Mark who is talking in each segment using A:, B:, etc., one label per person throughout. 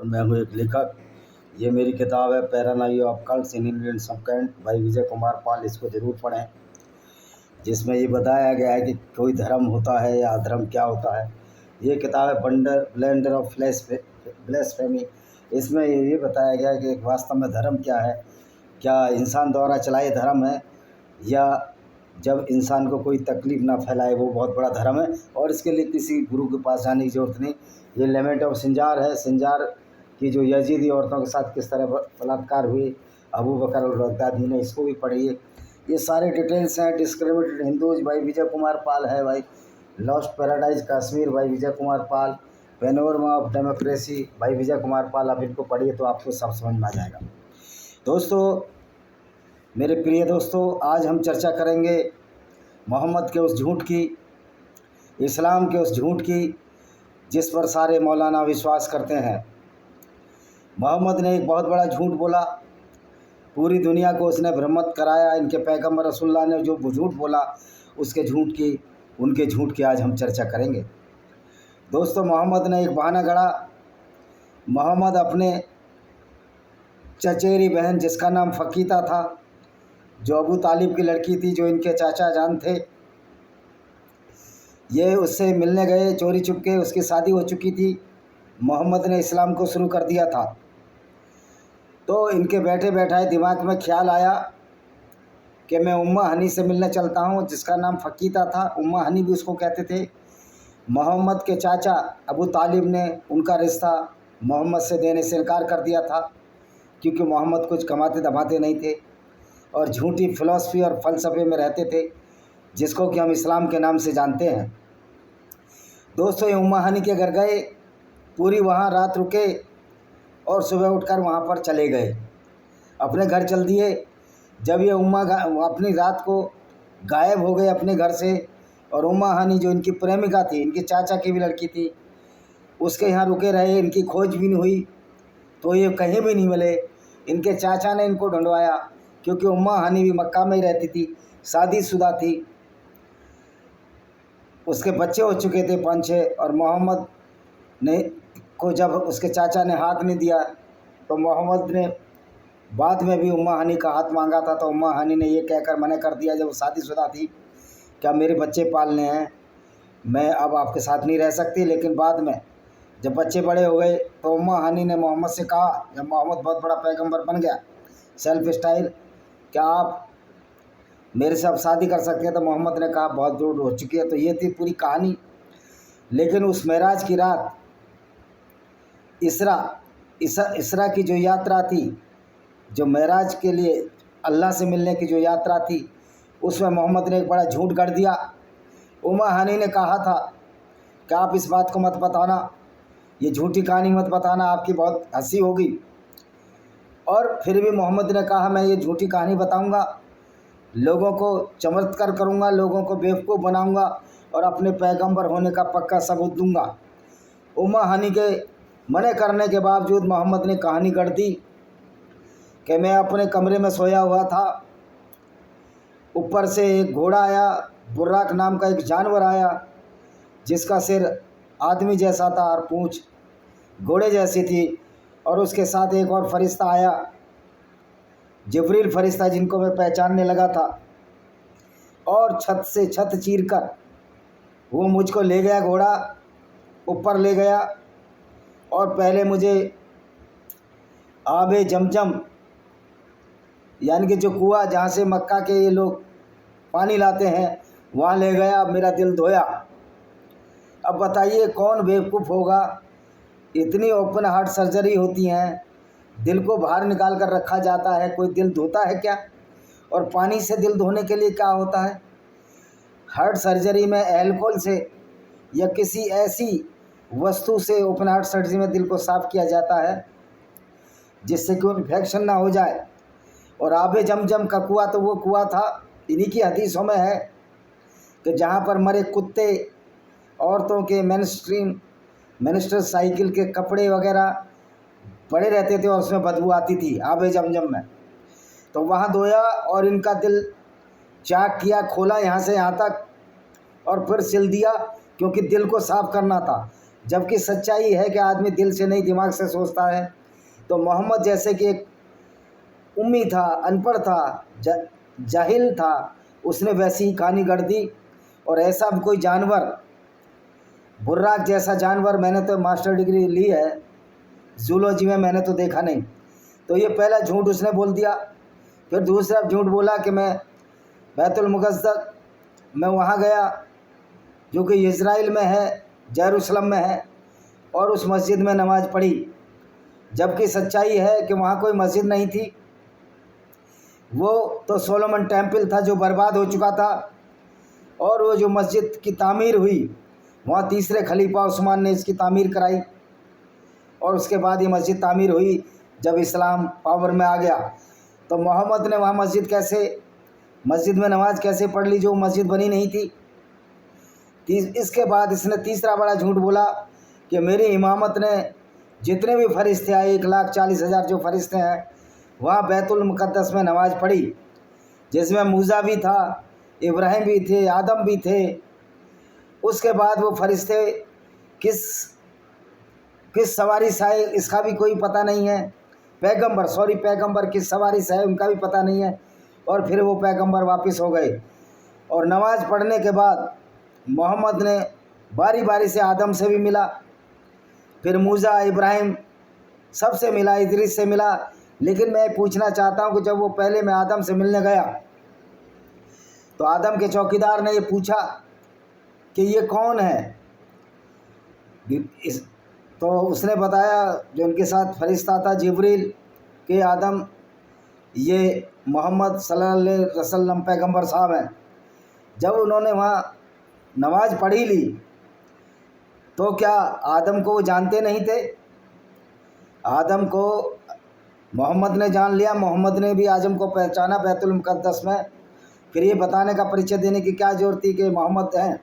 A: और मैं हूँ एक लेखक। ये मेरी किताब है पैरानाई ऑफ कल्ट्स इन इंडियन सबकंटिनेंट भाई विजय कुमार पाल। इसको ज़रूर पढ़ें, जिसमें ये बताया गया है कि कोई धर्म होता है या अधर्म क्या होता है। ये किताब है ब्लेंडर ऑफ ब्लेस्फेमी। इसमें ये बताया गया है कि वास्तव में धर्म क्या है, क्या इंसान द्वारा चलाए धर्म है, या जब इंसान को कोई तकलीफ़ ना फैलाए वो बहुत बड़ा धर्म है। और इसके लिए किसी गुरु के पास जाने की ज़रूरत नहीं। ये लेमेंट ऑफ सिंजार है। सिंजार की जो यजीदी औरतों के साथ किस तरह बलात्कार हुए, अबू बकर और बगदादी ने, इसको भी पढ़िए। ये सारे डिटेल्स हैं। डिस्क्रिमिनेटेड हिंदूज भाई विजय कुमार पाल है भाई। लॉस्ट पैराडाइज कश्मीर भाई Vijay Kumar Pal. Panorama of democracy भाई विजय कुमार पाल। आप इनको पढ़िए तो आपको सब समझ में आ जाएगा। दोस्तों, मेरे प्रिय दोस्तों, आज हम चर्चा करेंगे मोहम्मद के उस झूठ की, इस्लाम के उस झूठ की जिस पर सारे मौलाना विश्वास करते हैं। मोहम्मद ने एक बहुत बड़ा झूठ बोला, पूरी दुनिया को उसने भ्रमित कराया। इनके पैगंबर रसूलुल्लाह ने जो झूठ बोला, उसके झूठ की, उनके झूठ की आज हम चर्चा करेंगे। दोस्तों, मोहम्मद ने एक बहाना गढ़ा। मोहम्मद अपने चचेरी बहन, जिसका नाम फ़कीता था, जो अबू तालिब की लड़की थी, जो इनके चाचा जान थे, ये उससे मिलने गए चोरी छुपके। उसकी शादी हो चुकी थी। मोहम्मद ने इस्लाम को शुरू कर दिया था। तो इनके बैठे बैठाए दिमाग में ख्याल आया कि मैं उम्मा हनी से मिलने चलता हूँ, जिसका नाम फ़कीता था। उम्मा हनी भी उसको कहते थे। मोहम्मद के चाचा अबू तालिब ने उनका रिश्ता मोहम्मद से देने से इनकार कर दिया था, क्योंकि मोहम्मद कुछ कमाते धमाते नहीं थे और झूठी फ़िलॉसफी और फ़लसफ़े में रहते थे, जिसको कि हम इस्लाम के नाम से जानते हैं। दोस्तों, ये उम्मा हनी के घर गए, पूरी वहाँ रात रुके और सुबह उठकर वहाँ पर चले गए, अपने घर चल दिए। जब ये उम्मा अपनी रात को गायब हो गए अपने घर से, और उम्मा हनी जो इनकी प्रेमिका थी, इनके चाचा की भी लड़की थी, उसके यहाँ रुके रहे। इनकी खोज भी नहीं हुई, तो ये कहीं भी नहीं मिले। इनके चाचा ने इनको ढूंढवाया, क्योंकि उम्मा हनी भी मक्का में ही रहती थी, शादीशुदा थी, उसके बच्चे हो चुके थे 5-6। और मोहम्मद ने को जब उसके चाचा ने हाथ नहीं दिया, तो मोहम्मद ने बाद में भी उम्मा हनी का हाथ मांगा था। तो उम्मा हनी ने ये कहकर मना कर दिया, जब वो शादीशुदा थी, क्या मेरे बच्चे पालने हैं, मैं अब आपके साथ नहीं रह सकती। लेकिन बाद में जब बच्चे बड़े हो गए, तो उम्मा हनी ने मोहम्मद से कहा, जब मोहम्मद बहुत बड़ा पैगंबर बन गया, सेल्फ स्टाइल, क्या आप मेरे से अब शादी कर सकते हैं। तो मोहम्मद ने कहा बहुत दूर हो चुकी है। तो ये थी पूरी कहानी। लेकिन उस मेराज की रात, इसरा की जो यात्रा थी, जो मेराज के लिए अल्लाह से मिलने की जो यात्रा थी, उसमें मोहम्मद ने एक बड़ा झूठ गढ़ दिया। उम्मा हनी ने कहा था कि आप इस बात को मत बताना, ये झूठी कहानी मत बताना, आपकी बहुत हंसी होगी। और फिर भी मोहम्मद ने कहा, मैं ये झूठी कहानी बताऊंगा, लोगों को चमत्कार करूंगा, लोगों को बेवकूफ़ बनाऊंगा और अपने पैगंबर होने का पक्का सबूत दूंगा। उम्मा हनी के मना करने के बावजूद मोहम्मद ने कहानी गढ़ दी कि मैं अपने कमरे में सोया हुआ था, ऊपर से एक घोड़ा आया, बुर्राक नाम का एक जानवर आया, जिसका सिर आदमी जैसा था और पूँछ घोड़े जैसी थी, और उसके साथ एक और फरिश्ता आया, जिब्रील फरिश्ता, जिनको मैं पहचानने लगा था। और छत से छत चीरकर वो मुझको ले गया, घोड़ा ऊपर ले गया, और पहले मुझे आबे जमजम, यानी कि जो कुआं जहाँ से मक्का के ये लोग पानी लाते हैं, वहाँ ले गया, मेरा दिल धोया। अब बताइए कौन बेवकूफ़ होगा, इतनी ओपन हार्ट सर्जरी होती हैं, दिल को बाहर निकाल कर रखा जाता है, कोई दिल धोता है क्या? और पानी से दिल धोने के लिए क्या होता है? हार्ट सर्जरी में अल्कोहल से या किसी ऐसी वस्तु से ओपन हार्ट सर्जरी में दिल को साफ़ किया जाता है, जिससे कि इन्फेक्शन ना हो जाए। और आबे जमजम का कुआं, तो वो कुआं था, इन्हीं की हदीसों में है कि जहाँ पर मरे कुत्ते, औरतों के मेंस्ट्रुअल साइकिल के कपड़े वगैरह पड़े रहते थे, और उसमें बदबू आती थी आबे जमजम में। तो वहाँ धोया और इनका दिल चाक किया, खोला यहाँ से यहाँ तक, और फिर सिल दिया, क्योंकि दिल को साफ़ करना था। जबकि सच्चाई है कि आदमी दिल से नहीं दिमाग से सोचता है। तो मोहम्मद जैसे कि एक उम्मी था, अनपढ़ था, जाहिल था, उसने वैसी ही कहानी गढ़ दी। और ऐसा कोई जानवर, बुर्राक जैसा जानवर, मैंने तो मास्टर डिग्री ली है जूलॉजी में, मैंने तो देखा नहीं। तो ये पहला झूठ उसने बोल दिया। फिर दूसरा झूठ बोला कि मैं बैतुल मुक़द्दस मैं वहाँ गया जो कि इज़राइल में है, जेरूसलम में है, और उस मस्जिद में नमाज़ पढ़ी। जबकि सच्चाई है कि वहाँ कोई मस्जिद नहीं थी, वो तो सोलोमन टेम्पल था जो बर्बाद हो चुका था। और वो जो मस्जिद की तामीर हुई, वहाँ तीसरे खलीफा उस्मान ने इसकी तामीर कराई, और उसके बाद ये मस्जिद तामीर हुई जब इस्लाम पावर में आ गया। तो मोहम्मद ने वहाँ मस्जिद में नमाज़ कैसे पढ़ ली जो मस्जिद बनी नहीं थी। इसके बाद इसने तीसरा बड़ा झूठ बोला कि मेरी इमामत ने जितने भी फरिश्ते आए, 1,40,000 जो फरिश्ते हैं, वहाँ बैतुल मुक़द्दस में नमाज़ पढ़ी, जिसमें मूसा भी था, इब्राहिम भी थे, आदम भी थे। उसके बाद वो फरिश्ते किस सवारी से आए इसका भी कोई पता नहीं है। पैगंबर किस सवारी से आए उनका भी पता नहीं है। और फिर वो पैगंबर वापस हो गए। और नमाज़ पढ़ने के बाद मोहम्मद ने बारी बारी से आदम से भी मिला, फिर मूसा, इब्राहिम सबसे मिला, इदरीस से मिला। लेकिन मैं पूछना चाहता हूँ कि जब वो पहले मैं आदम से मिलने गया तो आदम के चौकीदार ने ये पूछा कि ये कौन है। तो उसने बताया, जो उनके साथ फरिश्ता था जिब्रील, कि आदम ये मोहम्मद सल्लल्लाहु अलैहि वसल्लम पैगंबर साहब हैं। जब उन्होंने वहाँ नमाज़ पढ़ी ली तो क्या आदम को वो जानते नहीं थे? आदम को मोहम्मद ने जान लिया, मोहम्मद ने भी आदम को पहचाना बैतुल मुक़द्दस में। फिर ये बताने का परिचय देने की क्या ज़रूरत थी कि मोहम्मद हैं?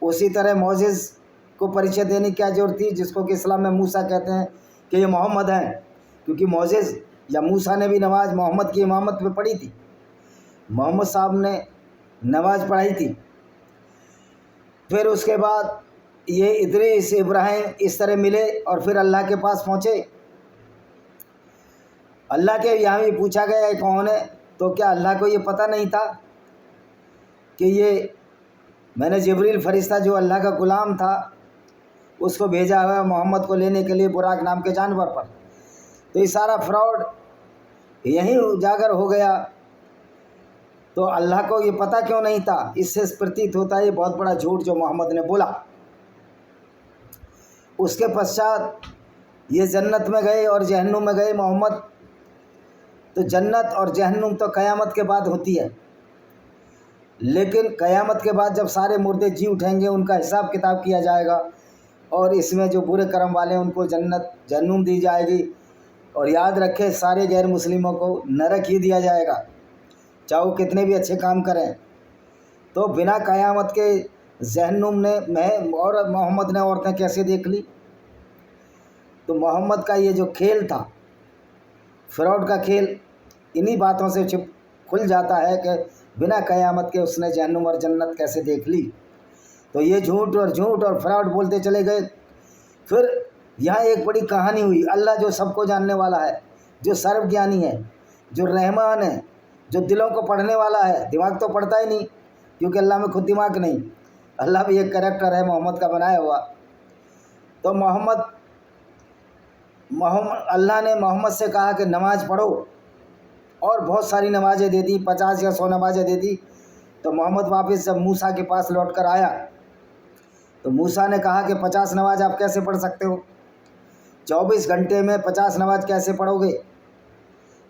A: उसी तरह मोसेस को परिचय देने की क्या ज़रूरत थी, जिसको कि इस्लाम में मूसा कहते हैं, कि ये मोहम्मद हैं, क्योंकि मोसेस या मूसा ने भी नमाज मोहम्मद की इमामत में पढ़ी थी। मोहम्मद साहब ने नमाज पढ़ाई थी। फिर उसके बाद ये इदरीस, इब्राहिम इस तरह मिले और फिर अल्लाह के पास पहुँचे। अल्लाह के यहाँ भी पूछा गया है कौन है, तो क्या अल्लाह को ये पता नहीं था कि ये मैंने जिब्रील फरिश्ता जो अल्लाह का ग़ुलाम था उसको भेजा हुआ मोहम्मद को लेने के लिए बुराक नाम के जानवर पर। तो ये सारा फ्रॉड यहीं उजागर हो गया। तो अल्लाह को ये पता क्यों नहीं था? इससे प्रतीत होता है ये बहुत बड़ा झूठ जो मोहम्मद ने बोला। उसके पश्चात ये जन्नत में गए और जहन्नुम में गए मोहम्मद। तो जन्नत और जहन्नुम तो क़यामत के बाद होती है, लेकिन क़यामत के बाद जब सारे मुर्दे जी उठेंगे उनका हिसाब किताब किया जाएगा, और इसमें जो बुरे कर्म वाले हैं उनको जन्नत जहन्नुम दी जाएगी। और याद रखें, सारे गैर मुस्लिमों को नरक ही दिया जाएगा, चाहे वो कितने भी अच्छे काम करें। तो बिना क़यामत के जहन्नुम में और मोहम्मद ने औरतें कैसे देख ली? तो मोहम्मद का ये जो खेल था, फ्रॉड का खेल, इन्हीं बातों से खुल जाता है कि बिना क़यामत के उसने जहन्नुम और जन्नत कैसे देख ली। तो ये झूठ और फ्रॉड बोलते चले गए। फिर यहाँ एक बड़ी कहानी हुई। अल्लाह जो सबको जानने वाला है, जो सर्वज्ञानी है, जो रहमान है, जो दिलों को पढ़ने वाला है, दिमाग तो पढ़ता ही नहीं क्योंकि अल्लाह में खुद दिमाग नहीं। अल्लाह भी एक कैरेक्टर है मोहम्मद का बनाया हुआ। तो अल्लाह ने मोहम्मद से कहा कि नमाज़ पढ़ो, और बहुत सारी नमाज़ें दे दी, 50 या 100 नमाज़ें दे दी। तो मोहम्मद वापस जब मूसा के पास लौट कर आया तो मूसा ने कहा कि 50 नमाज आप कैसे पढ़ सकते हो? 24 घंटे में 50 नमाज कैसे पढ़ोगे?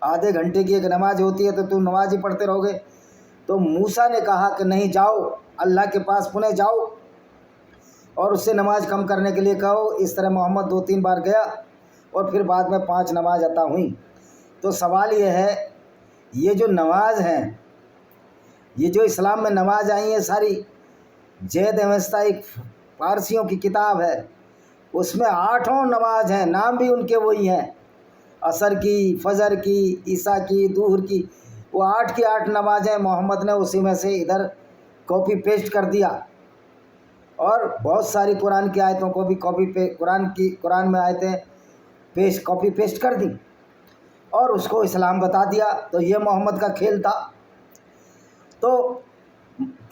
A: आधे घंटे की एक नमाज होती है तो तुम नमाज ही पढ़ते रहोगे। तो मूसा ने कहा कि नहीं, जाओ अल्लाह के पास पुनः जाओ और उससे नमाज कम करने के लिए कहो। इस तरह मोहम्मद 2-3 बार गया और फिर बाद में 5 नमाज अता हुई। तो सवाल ये है, ये जो नमाज हैं, ये जो इस्लाम में नमाज आई है सारी, जैद अवस्था एक पारसियों की किताब है, उसमें 8 नमाज हैं, नाम भी उनके वही हैं, असर की, फजर की, ईसा की, दूहर की। वो 8 की 8 नमाज़ें मोहम्मद ने उसी में से इधर कॉपी पेस्ट कर दिया। और बहुत सारी कुरान की आयतों को भी कुरान में आयतें कॉपी पेस्ट कर दी और उसको इस्लाम बता दिया। तो ये मोहम्मद का खेल था। तो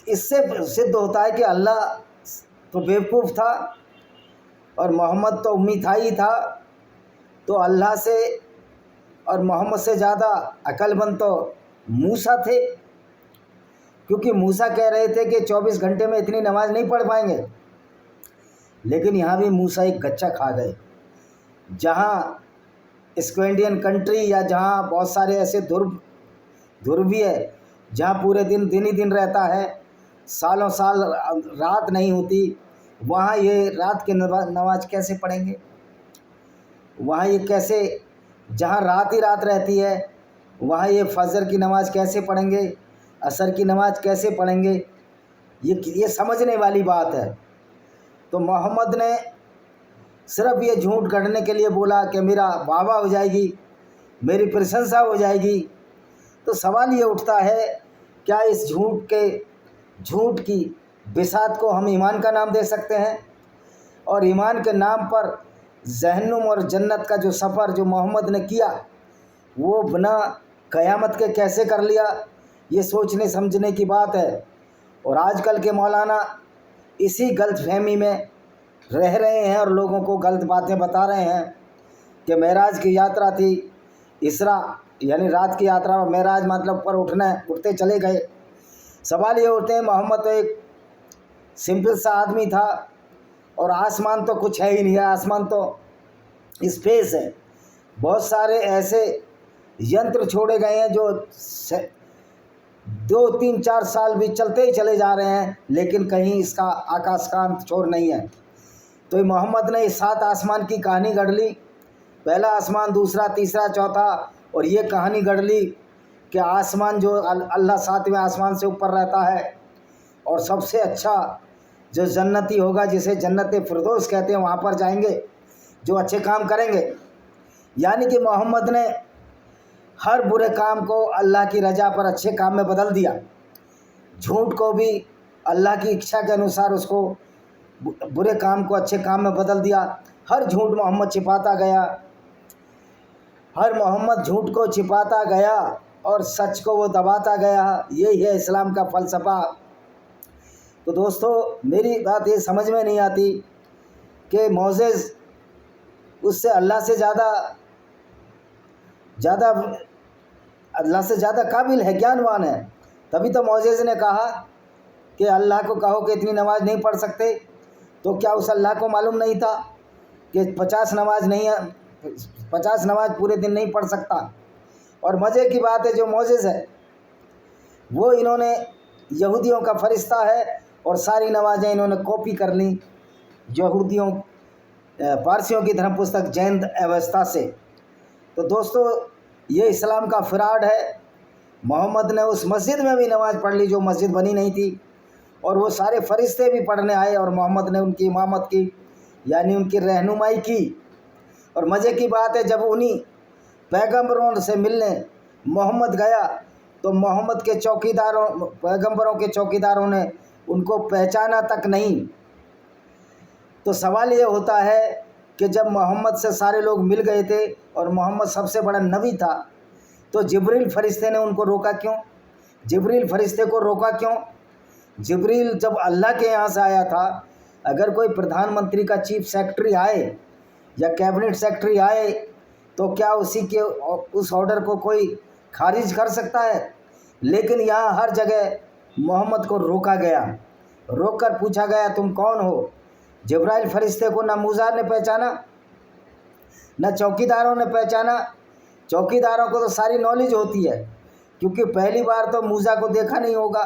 A: इससे सिद्ध होता है कि अल्लाह तो बेवकूफ़ था और मोहम्मद तो उम्मी था ही था। तो अल्लाह से और मोहम्मद से ज़्यादा अक्लमंद तो मूसा थे, क्योंकि मूसा कह रहे थे कि 24 घंटे में इतनी नमाज नहीं पढ़ पाएंगे। लेकिन यहाँ भी मूसा एक गच्चा खा गए। जहाँ स्कैंडिनेवियन कंट्री या जहाँ बहुत सारे ऐसे ध्रुव भी है जहाँ पूरे दिन ही दिन रहता है, सालों साल रात नहीं होती, वहाँ ये रात की नमाज कैसे पढ़ेंगे? वहाँ ये कैसे, जहाँ रात ही रात रहती है वहाँ ये फजर की नमाज कैसे पढ़ेंगे, असर की नमाज कैसे पढ़ेंगे? ये समझने वाली बात है। तो मोहम्मद ने सिर्फ ये झूठ गढ़ने के लिए बोला कि मेरा वाहवा हो जाएगी, मेरी प्रशंसा हो जाएगी। तो सवाल ये उठता है, क्या इस झूठ की बिसात को हम ईमान का नाम दे सकते हैं? और ईमान के नाम पर जहन्नुम और जन्नत का जो सफ़र जो मोहम्मद ने किया वो बिना क़यामत के कैसे कर लिया? ये सोचने समझने की बात है। और आजकल के मौलाना इसी गलतफहमी में रह रहे हैं और लोगों को गलत बातें बता रहे हैं कि मेराज की यात्रा थी, इसरा यानी रात की यात्रा, मेराज मतलब पर उठते चले गए। सवाल ये उठते हैं, मोहम्मद तो एक सिंपल सा आदमी था और आसमान तो कुछ है ही नहीं है, आसमान तो स्पेस है। बहुत सारे ऐसे यंत्र छोड़े गए हैं जो 2, 3, 4 साल भी चलते ही चले जा रहे हैं, लेकिन कहीं इसका आकाश का छोर नहीं है। तो मोहम्मद ने 7 आसमान की कहानी गढ़ ली, पहला आसमान, दूसरा, तीसरा, चौथा, और ये कहानी गढ़ ली कि आसमान जो अल्लाह 7वें आसमान से ऊपर रहता है और सबसे अच्छा जो जन्नती होगा, जिसे जन्नत फिरदौस कहते हैं, वहाँ पर जाएंगे जो अच्छे काम करेंगे। यानी कि मोहम्मद ने हर बुरे काम को अल्लाह की रजा पर अच्छे काम में बदल दिया, झूठ को भी अल्लाह की इच्छा के अनुसार उसको बुरे काम को अच्छे काम में बदल दिया। हर झूठ मोहम्मद छिपाता गया, हर मोहम्मद झूठ को छिपाता गया और सच को वो दबाता गया। यही है इस्लाम का फ़लसफ़ा। तो दोस्तों, मेरी बात ये समझ में नहीं आती कि मोसेस उससे अल्लाह से ज़्यादा काबिल है, ज्ञानवान है। तभी तो मोसेस ने कहा कि अल्लाह को कहो कि इतनी नमाज नहीं पढ़ सकते। तो क्या उस अल्लाह को मालूम नहीं था कि 50 नमाज पूरे दिन नहीं पढ़ सकता? और मज़े की बात है, जो मोसेस है वो इन्होंने यहूदियों का फरिश्ता है और सारी नमाजें इन्होंने कॉपी कर ली यहूदियों पारसियों की धर्म पुस्तक जैन अवस्था से। तो दोस्तों, ये इस्लाम का फ्रॉड है। मोहम्मद ने उस मस्जिद में भी नमाज़ पढ़ ली जो मस्जिद बनी नहीं थी, और वो सारे फरिश्ते भी पढ़ने आए और मोहम्मद ने उनकी इमामत की, यानी उनकी रहनुमाई की। और मज़े की बात है, जब उन्हीं पैगंबरों से मिलने मोहम्मद गया तो मोहम्मद के पैगंबरों के चौकीदारों ने उनको पहचाना तक नहीं। तो सवाल ये होता है कि जब मोहम्मद से सारे लोग मिल गए थे और मोहम्मद सबसे बड़ा नबी था, तो जिब्रील फरिश्ते ने उनको रोका क्यों? जिब्रील फरिश्ते को रोका क्यों? जिब्रील जब अल्लाह के यहाँ से आया था, अगर कोई प्रधानमंत्री का चीफ सेक्रेटरी आए या कैबिनेट सेक्रेटरी आए तो क्या उस ऑर्डर को कोई खारिज कर सकता है? लेकिन यहाँ हर जगह मोहम्मद को रोका गया, रोक कर पूछा गया तुम कौन हो? जिब्राइल फरिश्ते को ना मूसा ने पहचाना, न चौकीदारों ने पहचाना। चौकीदारों को तो सारी नॉलेज होती है, क्योंकि पहली बार तो मूसा को देखा नहीं होगा,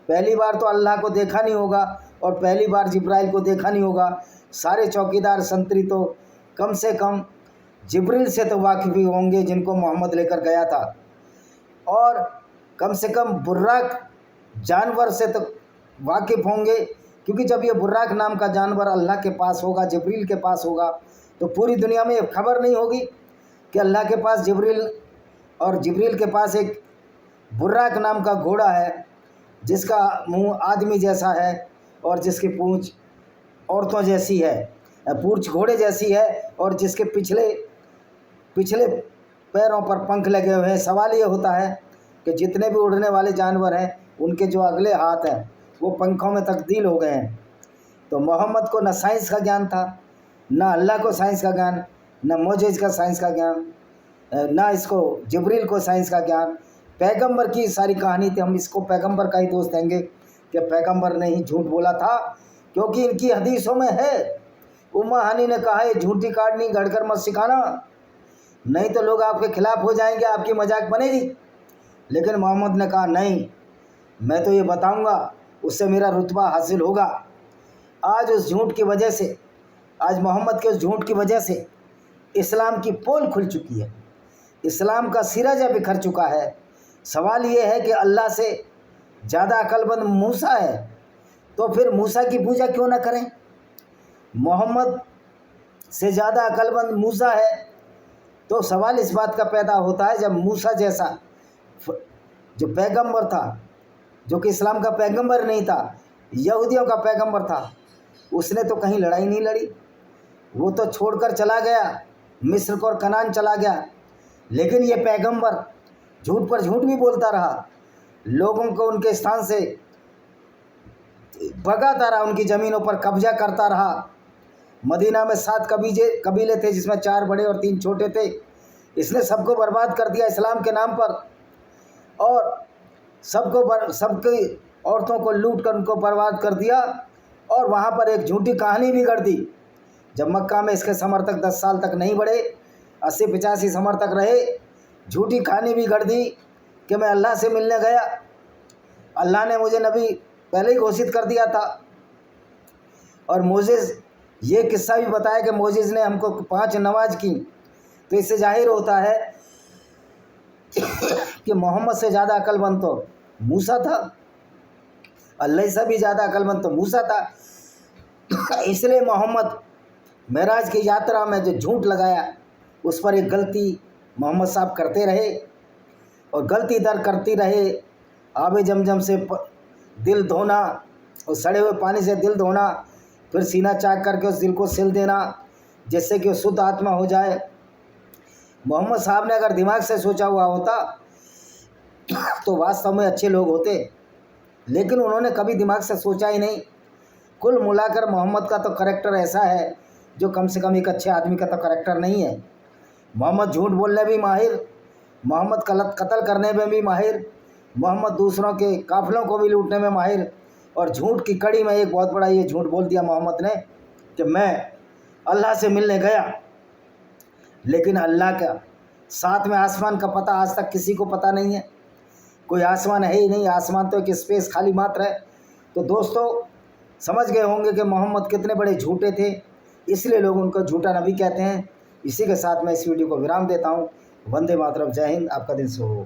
A: पहली बार तो अल्लाह को देखा नहीं होगा और पहली बार जिब्राइल को देखा नहीं होगा। सारे चौकीदार संतरी तो कम से कम जिब्रील से तो वाकिफ़ ही होंगे जिनको मोहम्मद लेकर गया था, और कम से कम बुर्राक जानवर से तो वाकिफ़ होंगे, क्योंकि जब ये बुर्राक नाम का जानवर अल्लाह के पास होगा, जिब्रील के पास होगा, तो पूरी दुनिया में ये खबर नहीं होगी कि अल्लाह के पास जिब्रील और जिब्रील के पास एक बुर्राक नाम का घोड़ा है जिसका मुंह आदमी जैसा है और जिसकी पूंछ औरतों जैसी है, पूंछ घोड़े जैसी है, और जिसके पिछले पिछले पैरों पर पंख लगे हुए हैं। सवाल ये होता है कि जितने भी उड़ने वाले जानवर हैं उनके जो अगले हाथ हैं वो पंखों में तब्दील हो गए हैं। तो मोहम्मद को न साइंस का ज्ञान था, ना अल्लाह को साइंस का ज्ञान, ना मोजेज़ का साइंस का ज्ञान, ना इसको जिब्रील को साइंस का ज्ञान। पैगंबर की सारी कहानी थी। हम इसको पैगंबर का ही दोष देंगे कि पैगंबर ने ही झूठ बोला था, क्योंकि इनकी हदीसों में है। उम्मा हानी ने कहा है झूठी कहानी गढ़कर मत सिखाना, नहीं तो लोग आपके खिलाफ हो जाएंगे, आपकी मजाक बनेगी। लेकिन मोहम्मद ने कहा नहीं, मैं तो ये बताऊंगा, उससे मेरा रुतबा हासिल होगा। आज उस झूठ की वजह से, आज मोहम्मद के उस झूठ की वजह से इस्लाम की पोल खुल चुकी है, इस्लाम का सिराजा बिखर चुका है। सवाल ये है कि अल्लाह से ज़्यादा अक्लमंद मूसा है, तो फिर मूसा की पूजा क्यों ना करें? मोहम्मद से ज़्यादा अक्लमंद मूसा है, तो सवाल इस बात का पैदा होता है, जब मूसा जैसा जो पैगंबर था, जो कि इस्लाम का पैगंबर नहीं था, यहूदियों का पैगंबर था, उसने तो कहीं लड़ाई नहीं लड़ी, वो तो छोड़कर चला गया, मिस्र को और कनान चला गया। लेकिन ये पैगंबर झूठ पर झूठ भी बोलता रहा, लोगों को उनके स्थान से भगाता रहा, उनकी ज़मीनों पर कब्जा करता रहा। मदीना में 7 कबीले थे, जिसमें 4 बड़े और 3 छोटे थे। इसने सबको बर्बाद कर दिया इस्लाम के नाम पर, और सबकी औरतों को लूट कर उनको बर्बाद कर दिया। और वहाँ पर एक झूठी कहानी भी गढ़ दी। जब मक्का में इसके समर्थक 10 साल तक नहीं बढ़े, 80-85 समर्थक रहे, झूठी कहानी भी गढ़ दी कि मैं अल्लाह से मिलने गया, अल्लाह ने मुझे नबी पहले ही घोषित कर दिया था। और मोजेज़, ये किस्सा भी बताया कि मोजेज़ ने हमको 5 नमाज की। तो इससे जाहिर होता है कि मोहम्मद से ज़्यादा अक्लमंद तो मूसा था, अल्लाह से भी ज़्यादा अक्लमंद तो मूसा था। इसलिए मोहम्मद मेराज की यात्रा में जो झूठ लगाया, उस पर एक गलती मोहम्मद साहब करते रहे, और गलती दर करती रहे। आबे जमजम से दिल धोना, और सड़े हुए पानी से दिल धोना, फिर सीना चाक करके उस दिल को सिल देना, जिससे कि शुद्ध आत्मा हो जाए। मोहम्मद साहब ने अगर दिमाग से सोचा हुआ होता तो वास्तव में अच्छे लोग होते, लेकिन उन्होंने कभी दिमाग से सोचा ही नहीं। कुल मिलाकर मोहम्मद का तो करैक्टर ऐसा है जो कम से कम एक अच्छे आदमी का तो करैक्टर नहीं है। मोहम्मद झूठ बोलने भी माहिर, मोहम्मद कत्ल करने में भी माहिर, मोहम्मद दूसरों के काफिलों को भी लूटने में माहिर। और झूठ की कड़ी में एक बहुत बड़ा ये झूठ बोल दिया मोहम्मद ने कि मैं अल्लाह से मिलने गया, लेकिन अल्लाह का 7वें आसमान का पता आज तक किसी को पता नहीं है। कोई आसमान है ही नहीं, आसमान तो एक स्पेस खाली मात्र है। तो दोस्तों समझ गए होंगे कि मोहम्मद कितने बड़े झूठे थे, इसलिए लोग उनको झूठा नबी कहते हैं। इसी के साथ मैं इस वीडियो को विराम देता हूँ। वंदे मातरम, जय हिंद, आपका दिन शुभ हो।